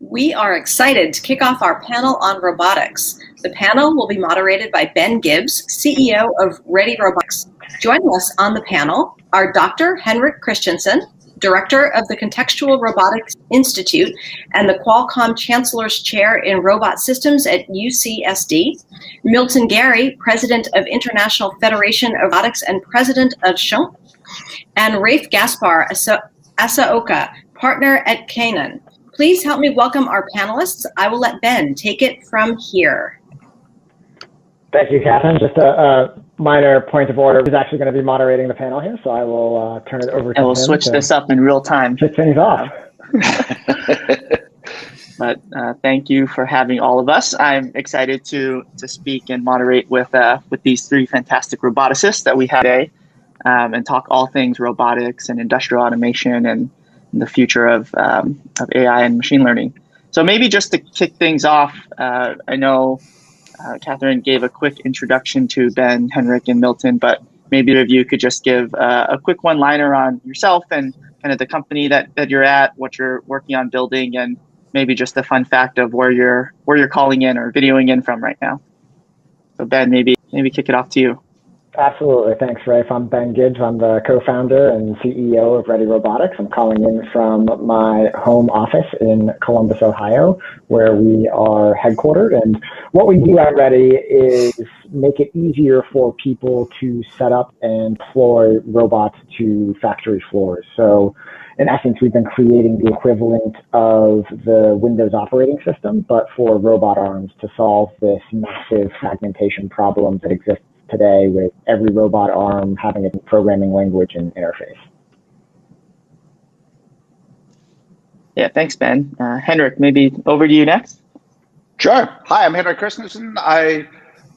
We are excited to kick off our panel on robotics. The panel will be moderated by Ben Gibbs, CEO of Ready Robotics. Joining us on the panel are Dr. Henrik Christensen, Director of the Contextual Robotics Institute and the Qualcomm Chancellor's Chair in Robot Systems at UCSD, Milton Gary, President of International Federation of Robotics and President of Schunk, and Rayfe Gaspar, Asaoka, Partner at Canaan. Please help me welcome our panelists. I will let Ben take it from here. Thank you, Catherine. Just a minor point of order. Who's actually going to be moderating the panel here, so I will turn it over to him. And we'll switch this up in real time. Kick things off. But thank you for having all of us. I'm excited to speak and moderate with these three fantastic roboticists that we have today, and talk all things robotics and industrial automation and the future of AI and machine learning. So maybe just to kick things off, I know Catherine gave a quick introduction to Ben, Henrik, and Milton, but maybe if you could just give a quick one-liner on yourself and kind of the company that you're at, what you're working on building, and maybe just a fun fact of where you're calling in or videoing in from right now. So Ben, maybe kick it off to you. Absolutely. Thanks, Rayfe. I'm Ben Gibbs. I'm the co-founder and CEO of Ready Robotics. I'm calling in from my home office in Columbus, Ohio, where we are headquartered. And what we do at Ready is make it easier for people to set up and deploy robots to factory floors. So in essence, we've been creating the equivalent of the Windows operating system, but for robot arms to solve this massive fragmentation problem that exists today with every robot arm having a programming language and interface. Yeah, thanks, Ben. Henrik, maybe over to you next. Sure. Hi, I'm Henrik Christensen. My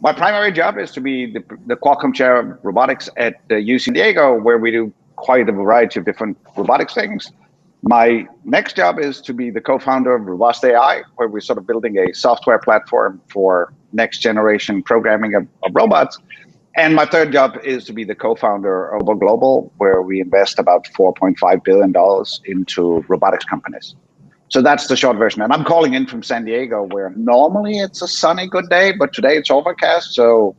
primary job is to be the Qualcomm Chair of Robotics at UC San Diego, where we do quite a variety of different robotics things. My next job is to be the co-founder of Robust AI, where we're sort of building a software platform for next generation programming of robots. And my third job is to be the co-founder of Global, where we invest about $4.5 billion into robotics companies. So that's the short version. And I'm calling in from San Diego, where normally it's a sunny, good day, but today it's overcast. So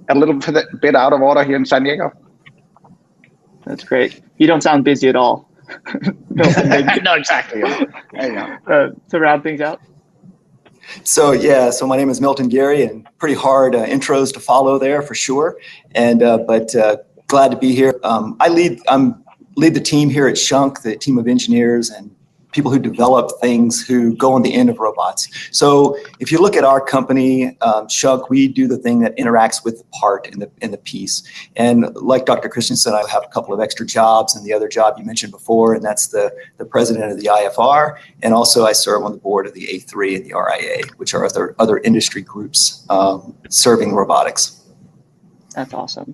a little bit out of order here in San Diego. That's great. You don't sound busy at all. No, exactly. To round things out. So my name is Milton Gary, and pretty hard intros to follow there for sure. And but glad to be here. I lead the team here at Schunk, the team of engineers and people who develop things who go on the end of robots. So if you look at our company, Schunk, we do the thing that interacts with the part in the piece. And like Dr. Christensen, I have a couple of extra jobs, and the other job you mentioned before, and that's the president of the IFR. And also I serve on the board of the A3 and the RIA, which are other industry groups serving robotics. That's awesome.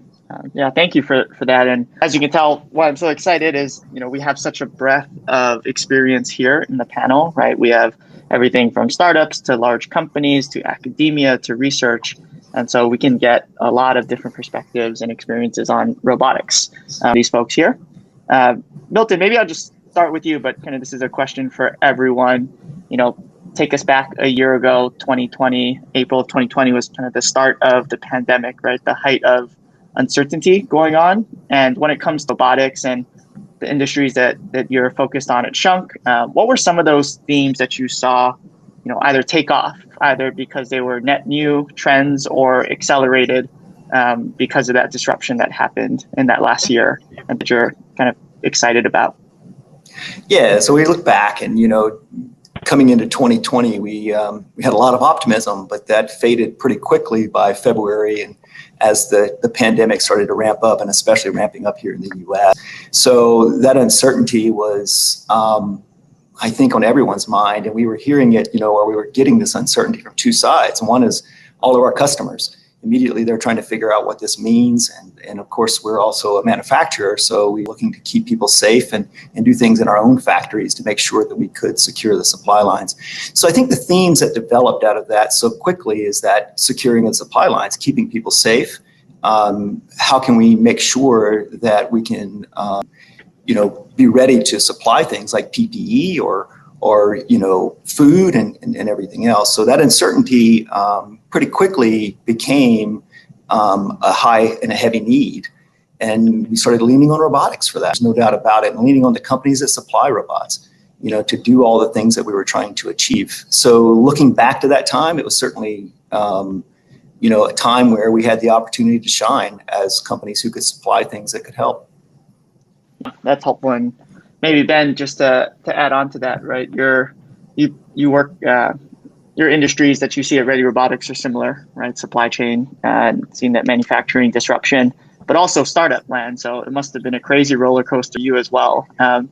Yeah, thank you for that. And as you can tell, why I'm so excited is, we have such a breadth of experience here in the panel, right? We have everything from startups to large companies to academia to research. And so we can get a lot of different perspectives and experiences on robotics, these folks here. Milton, maybe I'll just start with you, but kind of this is a question for everyone. Take us back a year ago, 2020, April of 2020 was kind of the start of the pandemic, right? The height of uncertainty going on. And when it comes to robotics and the industries that you're focused on at Schunk, what were some of those themes that you saw, either take off, either because they were net new trends or accelerated because of that disruption that happened in that last year and that you're kind of excited about? Yeah, so we look back and, coming into 2020, we had a lot of optimism, but that faded pretty quickly by February, and as the pandemic started to ramp up, and especially ramping up here in the U.S. So that uncertainty was, I think, on everyone's mind, and we were hearing it, or we were getting this uncertainty from two sides. One is all of our customers. Immediately, they're trying to figure out what this means. And of course, we're also a manufacturer, so we're looking to keep people safe and do things in our own factories to make sure that we could secure the supply lines. So I think the themes that developed out of that so quickly is that securing the supply lines, keeping people safe. How can we make sure that we can, be ready to supply things like PPE or or food and everything else. So that uncertainty pretty quickly became a high and a heavy need. And we started leaning on robotics for that. There's no doubt about it. And leaning on the companies that supply robots, to do all the things that we were trying to achieve. So looking back to that time, it was certainly, a time where we had the opportunity to shine as companies who could supply things that could help. That's helpful. And maybe Ben, just to add on to that, right? You work, your industries that you see at Ready Robotics are similar, right? Supply chain, seeing that manufacturing disruption, but also startup land. So it must have been a crazy roller coaster for you as well.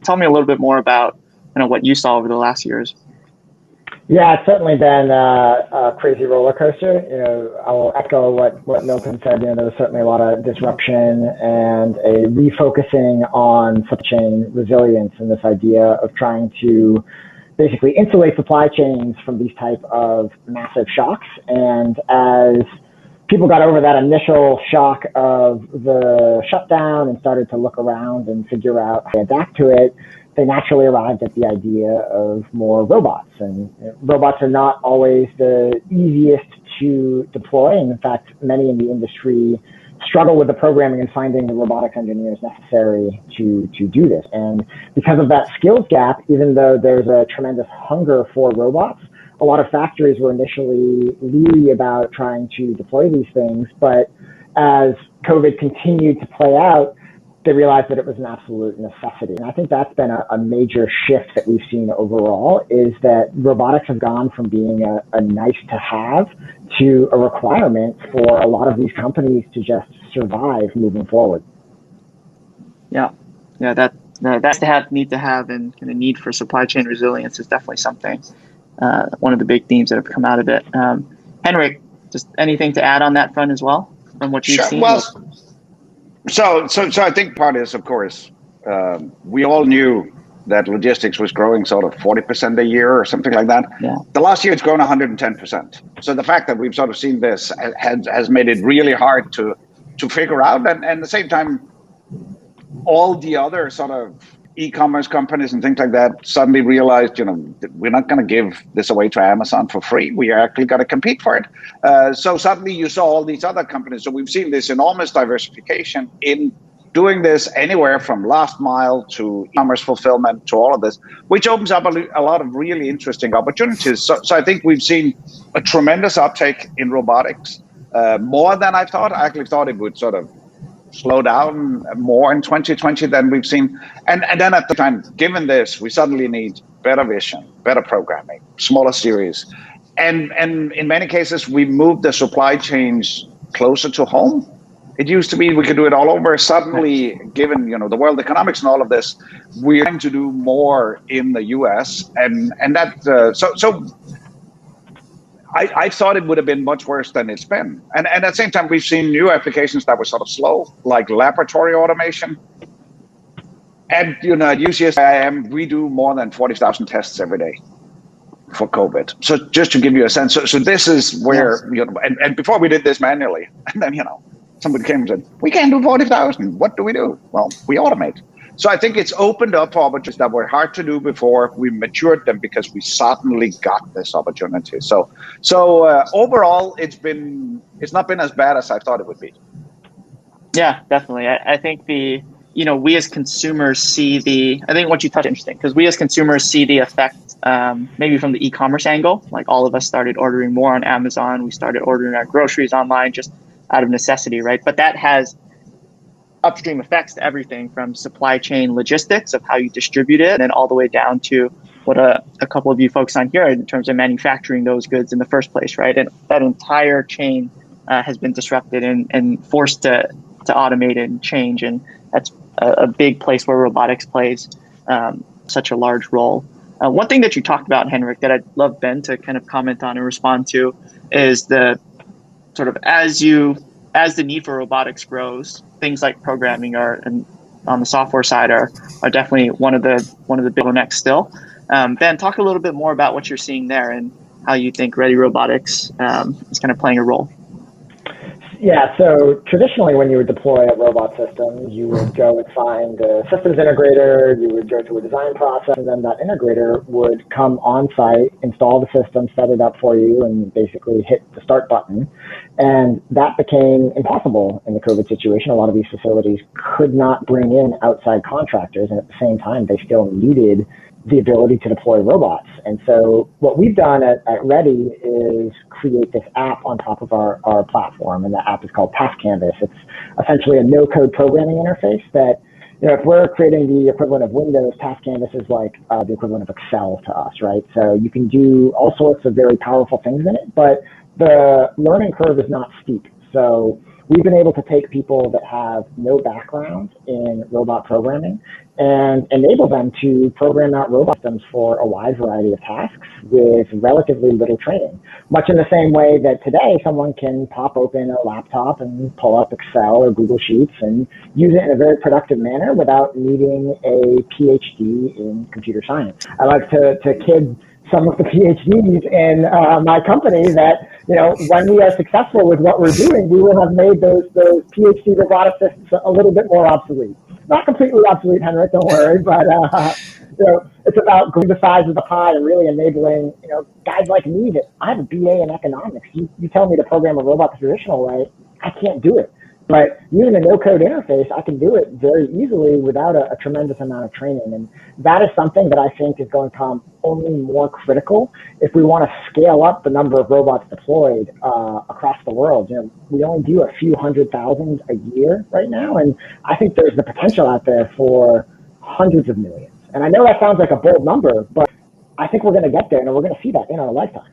Tell me a little bit more about what you saw over the last years. Yeah, it's certainly been a crazy roller coaster. I will echo what Milton said. There was certainly a lot of disruption and a refocusing on supply chain resilience and this idea of trying to basically insulate supply chains from these type of massive shocks. And as people got over that initial shock of the shutdown and started to look around and figure out how to adapt to it, they naturally arrived at the idea of more robots. And robots are not always the easiest to deploy. And in fact, many in the industry struggle with the programming and finding the robotics engineers necessary to do this. And because of that skills gap, even though there's a tremendous hunger for robots, a lot of factories were initially leery about trying to deploy these things. But as COVID continued to play out, they realized that it was an absolute necessity. And I think that's been a major shift that we've seen overall, is that robotics have gone from being a nice to have to a requirement for a lot of these companies to just survive moving forward. Yeah, that's to have, need to have, and kind of need for supply chain resilience is definitely something. One of the big themes that have come out of it. Henrik, just anything to add on that front as well from what you've seen? Well, so I think part is, of course, we all knew that logistics was growing sort of 40% a year or something like that. Yeah. The last year it's grown 110%. So the fact that we've sort of seen this has made it really hard to figure out. And at the same time, all the other sort of e-commerce companies and things like that suddenly realized, we're not going to give this away to Amazon for free. We are actually going to compete for it. So suddenly you saw all these other companies. So we've seen this enormous diversification in doing this anywhere from last mile to e-commerce fulfillment to all of this, which opens up a lot of really interesting opportunities. So I think we've seen a tremendous uptake in robotics, more than I thought. I actually thought it would sort of slow down more in 2020 than we've seen. And then at the time, given this, we suddenly need better vision, better programming, smaller series. And in many cases, we moved the supply chains closer to home. It used to be we could do it all over. Suddenly, given the world economics and all of this, we're trying to do more in the US. And that so I thought it would have been much worse than it's been. And at the same time, we've seen new applications that were sort of slow, like laboratory automation. And at UCSD, we do more than 40,000 tests every day for COVID. So just to give you a sense, so this is where, and before we did this manually, and then, somebody came and said, we can't do 40,000. What do we do? Well, we automate. So I think it's opened up opportunities that were hard to do before. We matured them because we suddenly got this opportunity. So overall, it's not been as bad as I thought it would be. Yeah, definitely. I think we as consumers see I think what you touched interesting, because we as consumers see the effect maybe from the e-commerce angle. Like all of us started ordering more on Amazon. We started ordering our groceries online just out of necessity, right? But that has upstream effects to everything from supply chain logistics of how you distribute it, and then all the way down to what a couple of you folks on here in terms of manufacturing those goods in the first place, right? And that entire chain has been disrupted and forced to automate and change. And that's a big place where robotics plays such a large role. One thing that you talked about, Henrik, that I'd love Ben to kind of comment on and respond to is the sort of as the need for robotics grows, things like programming and on the software side are definitely one of the bottlenecks still. Ben, talk a little bit more about what you're seeing there and how you think Ready Robotics is kind of playing a role. Yeah, so traditionally when you would deploy a robot system, you would go and find a systems integrator, you would go through a design process, and then that integrator would come on site, install the system, set it up for you, and basically hit the start button. And that became impossible in the COVID situation. A lot of these facilities could not bring in outside contractors, and at the same time, they still needed the ability to deploy robots. And so what we've done at Ready is create this app on top of our platform, and the app is called Task Canvas. It's essentially a no-code programming interface that, if we're creating the equivalent of Windows, Task Canvas is like the equivalent of Excel to us, right? So you can do all sorts of very powerful things in it, but the learning curve is not steep. So we've been able to take people that have no background in robot programming and enable them to program out robot systems for a wide variety of tasks with relatively little training. Much in the same way that today someone can pop open a laptop and pull up Excel or Google Sheets and use it in a very productive manner without needing a PhD in computer science. I like to kid some of the PhDs in my company that, when we are successful with what we're doing, we will have made those PhD roboticists a little bit more obsolete. Not completely obsolete, Henrik, don't worry, but it's about growing the size of the pie and really enabling, guys like me that I have a BA in economics. You tell me to program a robot the traditional way, I can't do it. But using a no-code interface, I can do it very easily without a tremendous amount of training. And that is something that I think is going to become only more critical if we want to scale up the number of robots deployed across the world. We only do a few 100,000 a year right now, and I think there's the potential out there for hundreds of millions. And I know that sounds like a bold number, but I think we're going to get there, and we're going to see that in our lifetime.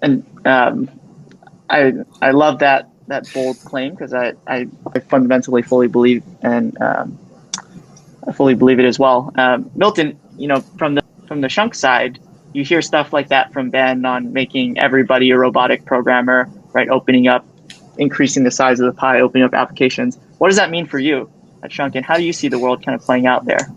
And I love that bold claim, because I fundamentally fully believe, and I fully believe it as well. Milton, from the Schunk side, you hear stuff like that from Ben on making everybody a robotic programmer, right? Increasing the size of the pie, opening up applications. What does that mean for you at Schunk, and how do you see the world kind of playing out there?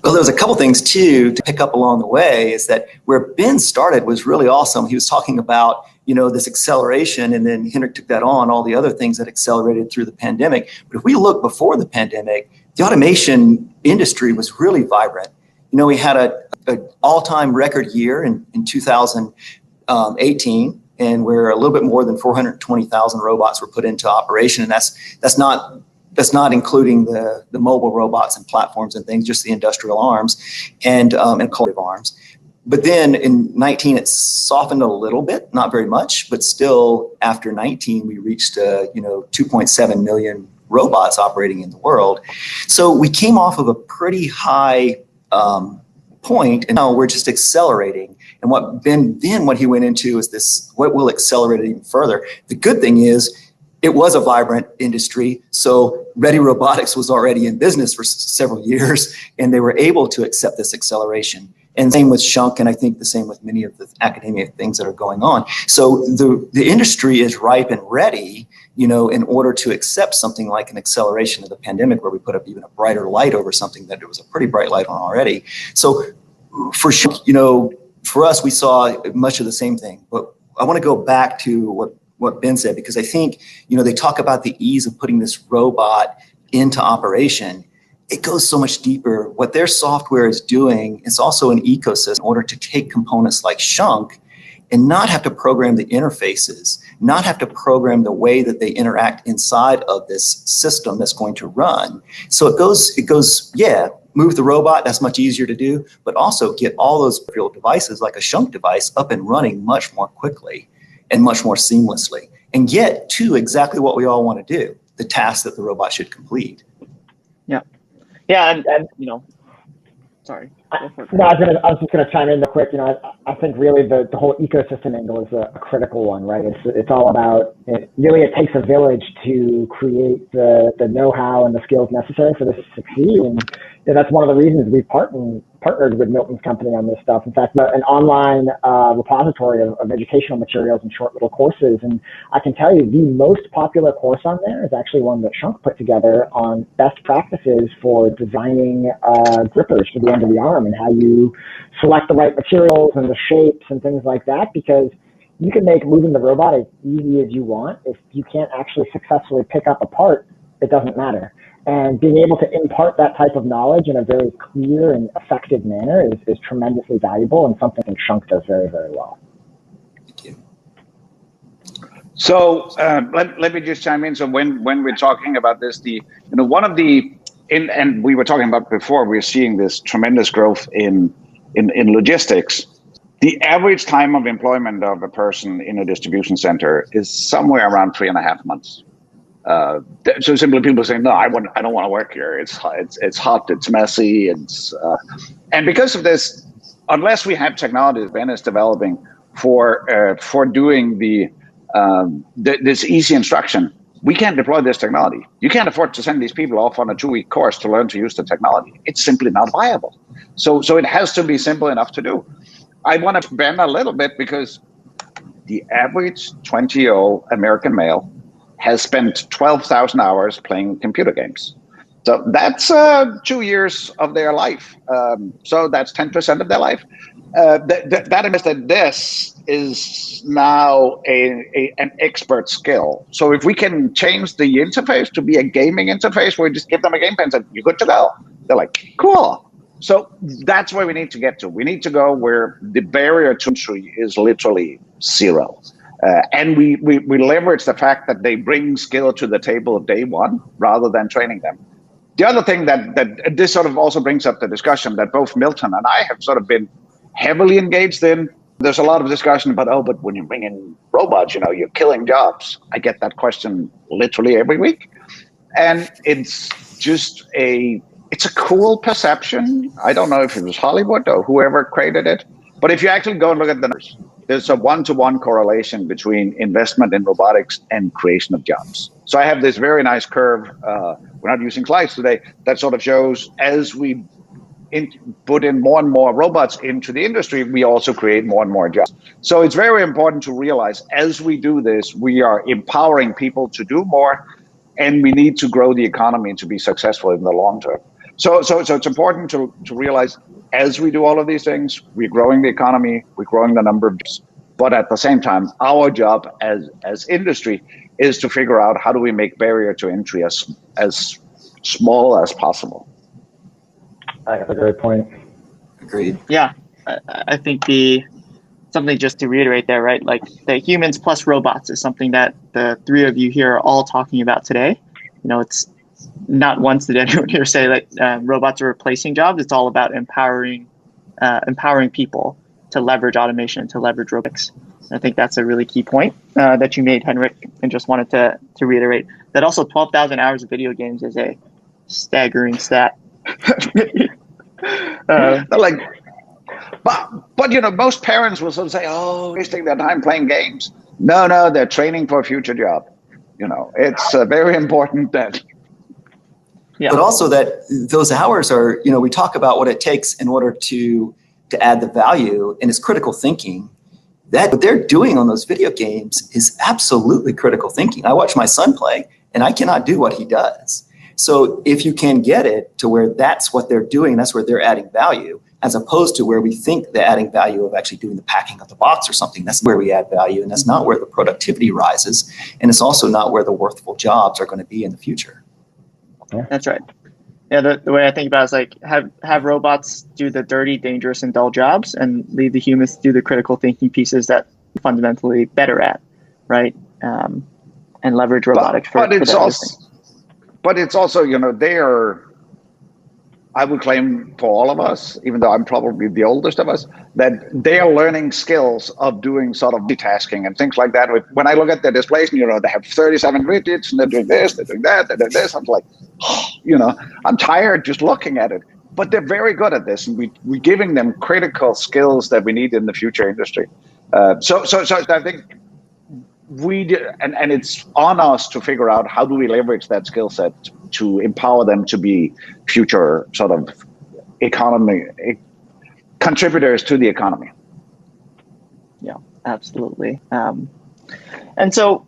Well, there was a couple things too to pick up along the way. Is that where Ben started was really awesome. He was talking about this acceleration, and then Henrik took that on, all the other things that accelerated through the pandemic. But if we look before the pandemic, the automation industry was really vibrant. We had an all-time record year in 2018, and where a little bit more than 420,000 robots were put into operation, and that's not including the mobile robots and platforms and things, just the industrial arms and collective arms. But then in 19, it softened a little bit, not very much, but still after 19, we reached 2.7 million robots operating in the world. So we came off of a pretty high point, and now we're just accelerating. And what he went into is this: what will accelerate it even further? The good thing is, it was a vibrant industry, so Ready Robotics was already in business for several years, and they were able to accept this acceleration. And same with Schunk, and I think the same with many of the academic things that are going on. So the industry is ripe and ready, in order to accept something like an acceleration of the pandemic, where we put up even a brighter light over something that there was a pretty bright light on already. So for Schunk, for us, we saw much of the same thing. But I want to go back to what Ben said, because I think, they talk about the ease of putting this robot into operation. It goes so much deeper. What their software is doing is also an ecosystem in order to take components like Schunk and not have to program the interfaces, not have to program the way that they interact inside of this system that's going to run. So it goes, move the robot, that's much easier to do, but also get all those real devices like a Schunk device up and running much more quickly and much more seamlessly, and get to exactly what we all want to do, the task that the robot should complete. Yeah, and sorry. I was just going to chime in real quick. I think really the whole ecosystem angle is a critical one, right? It's all about it takes a village to create the know-how and the skills necessary for this to succeed, and that's one of the reasons we've partnered with Milton's company on this stuff. In fact, an online repository of educational materials and short little courses. And I can tell you the most popular course on there is actually one that Schunk put together on best practices for designing grippers for the end of the arm, and how you select the right materials and the shapes and things like that. Because you can make moving the robot as easy as you want. If you can't actually successfully pick up a part, it doesn't matter. And being able to impart that type of knowledge in a very clear and effective manner is tremendously valuable, and something Schunk does very, very well. Thank you. So let me just chime in. So when we're talking about this, one of the, and we were talking about before, we're seeing this tremendous growth in logistics. The average time of employment of a person in a distribution center is somewhere around 3.5 months. So simply people saying, no, I don't want to work here. It's hot, it's messy, and because of this, unless we have technology Ben is developing for doing this easy instruction, we can't deploy this technology. You can't afford to send these people off on a 2-week course to learn to use the technology. It's simply not viable. So it has to be simple enough to do. I want to bend a little bit because the average 20-year-old American male has spent 12,000 hours playing computer games. So that's 2 years of their life. So that's 10% of their life. That means that this is now an expert skill. So if we can change the interface to be a gaming interface where we just give them a game pen and say, you're good to go. They're like, cool. So that's where we need to get to. We need to go where the barrier to entry is literally zero. And we leverage the fact that they bring skill to the table day one rather than training them. The other thing that this sort of also brings up the discussion that both Milton and I have sort of been heavily engaged in. There's a lot of discussion about, but when you bring in robots, you're killing jobs. I get that question literally every week. And it's just it's a cool perception. I don't know if it was Hollywood or whoever created it, but if you actually go and look at the numbers, there's a 1-to-1 correlation between investment in robotics and creation of jobs. So I have this very nice curve. We're not using slides today. That sort of shows as we put in more and more robots into the industry, we also create more and more jobs. So it's very important to realize as we do this, we are empowering people to do more, and we need to grow the economy to be successful in the long term. So it's important to realize as we do all of these things, we're growing the economy, we're growing the number of jobs. But at the same time, our job as industry is to figure out how do we make barrier to entry as small as possible. That's a great point. Agreed. Yeah, I think something just to reiterate there, right? Like the humans plus robots is something that the three of you here are all talking about today. It's not once did anyone here say that robots are replacing jobs. It's all about empowering people to leverage automation, to leverage robotics. And I think that's a really key point that you made, Henrik, and just wanted to reiterate that also 12,000 hours of video games is a staggering stat. But most parents will sort of say, "Oh, wasting their time playing games." No, they're training for a future job. It's very important that. Yeah. But also that those hours are, we talk about what it takes in order to add the value, and it's critical thinking. That what they're doing on those video games is absolutely critical thinking. I watch my son play, and I cannot do what he does. So if you can get it to where that's what they're doing, that's where they're adding value, as opposed to where we think they're adding value of actually doing the packing of the box or something, that's where we add value, and that's not where the productivity rises, and it's also not where the worthwhile jobs are going to be in the future. That's right. Yeah, the way I think about it is like have robots do the dirty, dangerous, and dull jobs, and leave the humans to do the critical thinking pieces that we're fundamentally better at, right? And leverage robotics for that. But it's also, they are, I would claim for all of us, even though I'm probably the oldest of us, that they are learning skills of doing sort of multitasking and things like that. When I look at their displays, they have 37 widgets and they're doing this, they're doing that, they're doing this. I'm like, I'm tired just looking at it. But they're very good at this, and we're giving them critical skills that we need in the future industry. So I think and it's on us to figure out how do we leverage that skill set to empower them to be future sort of economy contributors to the economy. Yeah, absolutely. And so,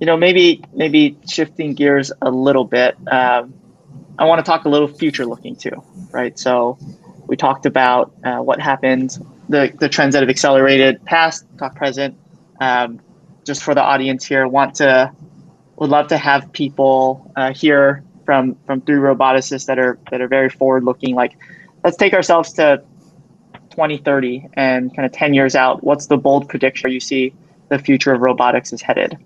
maybe shifting gears a little bit, I want to talk a little future looking too, right? So we talked about what happened the trends that have accelerated past, talk present. Just for the audience here, would love to have people hear from three roboticists that are very forward looking. Like, let's take ourselves to 2030 and kind of 10 years out. What's the bold prediction where you see the future of robotics is headed?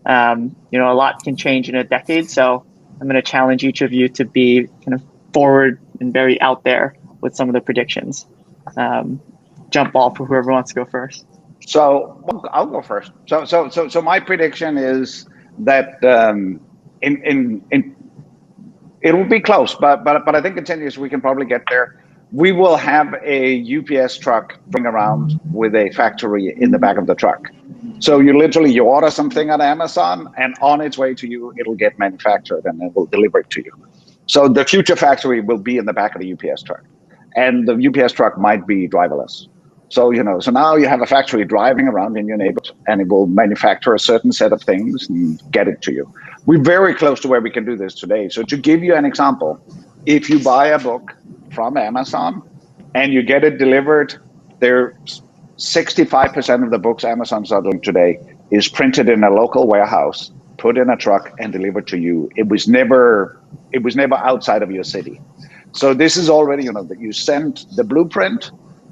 A lot can change in a decade, so I'm going to challenge each of you to be kind of forward and very out there with some of the predictions. Jump ball for whoever wants to go first. So I'll go first. So my prediction is that it will be close, but I think in 10 years we can probably get there. We will have a UPS truck bring around with a factory in the back of the truck. So you order something on Amazon, and on its way to you, it'll get manufactured and it will deliver it to you. So the future factory will be in the back of the UPS truck, and the UPS truck might be driverless. So now you have a factory driving around in your neighborhood, and it will manufacture a certain set of things and get it to you. We're very close to where we can do this today. So to give you an example, if you buy a book from Amazon and you get it delivered, 65% of the books Amazon's are doing today is printed in a local warehouse, put in a truck, and delivered to you. It was never outside of your city. So this is already, that you send the blueprint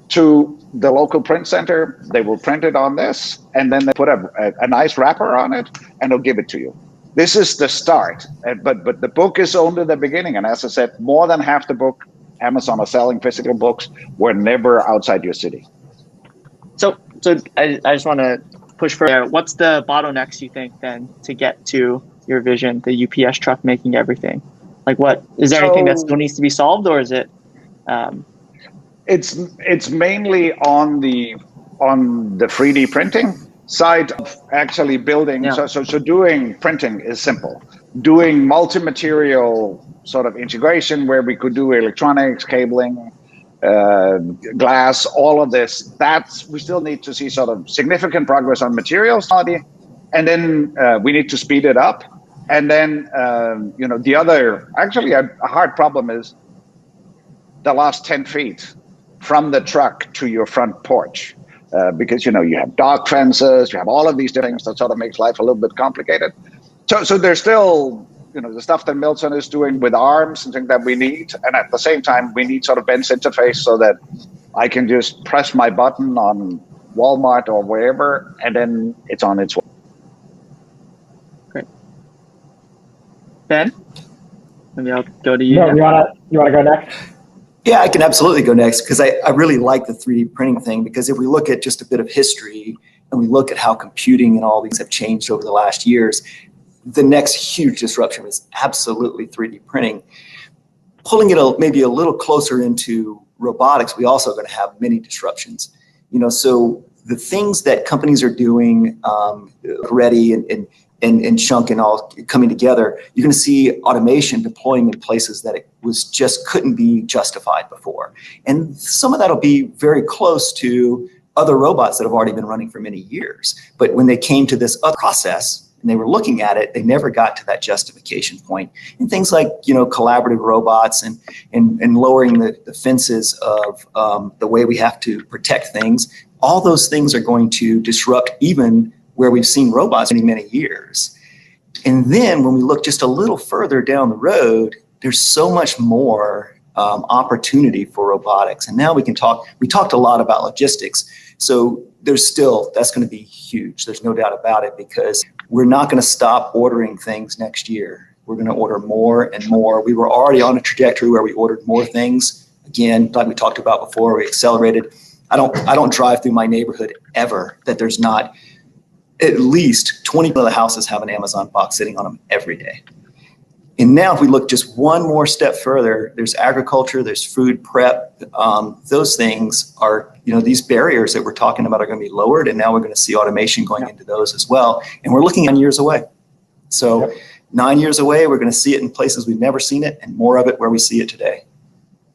to the local print center, they will print it on this, and then they put a nice wrapper on it, and they'll give it to you. This is the start, but the book is only the beginning. And as I said, more than half the book Amazon are selling physical books were never outside your city. So I just want to push further. What's the bottlenecks you think then to get to your vision, the UPS truck making everything? Like, what is there anything that still needs to be solved, or is it? It's mainly on the 3D printing side of actually building. Yeah. So doing printing is simple. Doing multi-material sort of integration where we could do electronics, cabling, glass, all of this, we still need to see sort of significant progress on materials quality, and then we need to speed it up. And then the other, actually a hard problem is the last 10 feet from the truck to your front porch, because you have dog fences, you have all of these things that sort of makes life a little bit complicated. So there's still the stuff that Milton is doing with arms and things that we need, and at the same time we need sort of Ben's interface so that I can just press my button on Walmart or wherever, and then it's on its way. Great. Ben, maybe I'll go to you. No, you wanna go next? Yeah, I can absolutely go next, because I really like the 3D printing thing, because if we look at just a bit of history and we look at how computing and all these have changed over the last years, the next huge disruption is absolutely 3D printing. Pulling it maybe a little closer into robotics, we also are going to have many disruptions. So the things that companies are doing, Ready and Schunk and all coming together, you're going to see automation deploying in places that it just couldn't be justified before. And some of that will be very close to other robots that have already been running for many years. But when they came to this other process and they were looking at it, they never got to that justification point. And things like, collaborative robots and lowering the fences of the way we have to protect things, all those things are going to disrupt even where we've seen robots many, many years. And then when we look just a little further down the road, there's so much more opportunity for robotics. And now we talked a lot about logistics. So that's going to be huge. There's no doubt about it, because we're not going to stop ordering things next year. We're going to order more and more. We were already on a trajectory where we ordered more things. Again, like we talked about before, we accelerated. I don't drive through my neighborhood ever that there's not at least 20% of the houses have an Amazon box sitting on them every day. And now if we look just one more step further, there's agriculture, there's food prep. Those things are, these barriers that we're talking about are going to be lowered, and now we're going to see automation going into those as well. And we're looking 9 years away. So 9 years away, we're going to see it in places we've never seen it, and more of it where we see it today.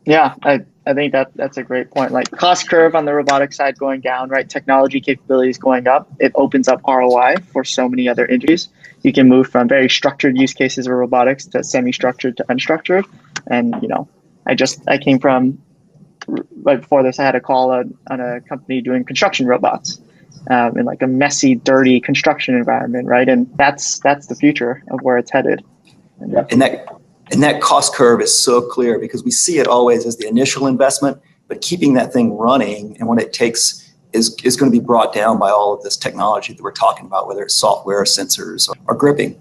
Yeah, I think that's a great point. Like, cost curve on the robotic side going down, right? Technology capabilities going up. It opens up ROI for so many other industries. You can move from very structured use cases of robotics to semi-structured to unstructured. And, I came from right before this, I had a call on a company doing construction robots in like a messy, dirty construction environment, right? And that's the future of where it's headed. And that cost curve is so clear because we see it always as the initial investment, but keeping that thing running and what it takes is going to be brought down by all of this technology that we're talking about, whether it's software, sensors, or gripping.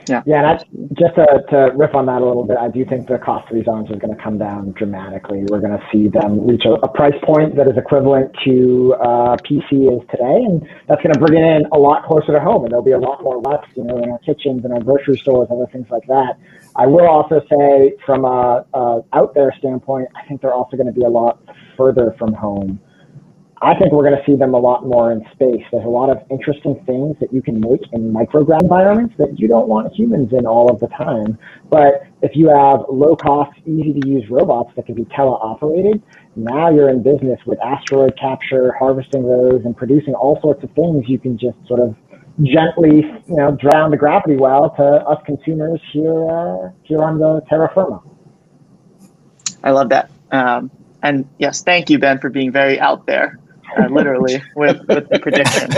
Yeah, and just to riff on that a little bit, I do think the cost of these arms is going to come down dramatically. We're going to see them reach a price point that is equivalent to PC is today, and that's going to bring it in a lot closer to home, and there'll be a lot more left, in our kitchens and our grocery stores, other things like that. I will also say, from a out there standpoint, I think they're also going to be a lot further from home. I think we're going to see them a lot more in space. There's a lot of interesting things that you can make in microgravity environments that you don't want humans in all of the time. But if you have low-cost, easy-to-use robots that can be teleoperated, now you're in business with asteroid capture, harvesting those, and producing all sorts of things you can just sort of gently, drown the gravity well to us consumers here on the terra firma. I love that. And yes, thank you, Ben, for being very out there. Literally with the prediction.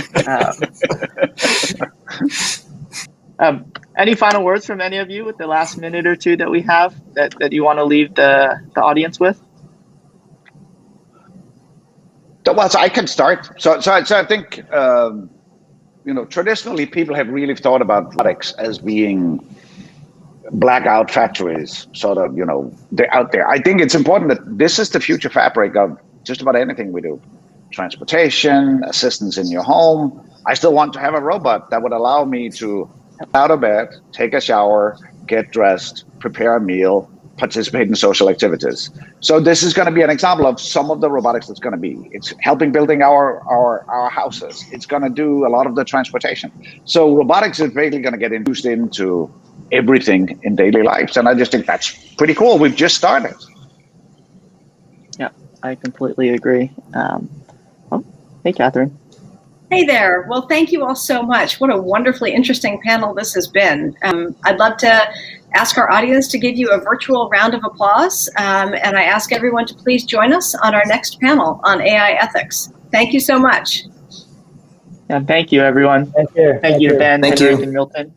Any final words from any of you with the last minute or two that we have that you want to leave the audience with? Well, so I can start. So I think traditionally people have really thought about robotics as being blackout factories, sort of, they're out there. I think it's important that this is the future fabric of just about anything we do. Transportation, assistance in your home. I still want to have a robot that would allow me to get out of bed, take a shower, get dressed, prepare a meal, participate in social activities. So this is going to be an example of some of the robotics that's going to be. It's helping building our houses. It's going to do a lot of the transportation. So robotics is really going to get infused into everything in daily lives. And I just think that's pretty cool. We've just started. Yeah, I completely agree. Hey, Catherine. Hey there. Well, thank you all so much. What a wonderfully interesting panel this has been. I'd love to ask our audience to give you a virtual round of applause. And I ask everyone to please join us on our next panel on AI ethics. Thank you so much. Yeah, thank you, everyone. Thank you. Thank you, Ben, Thank Henrik, you. and Milton.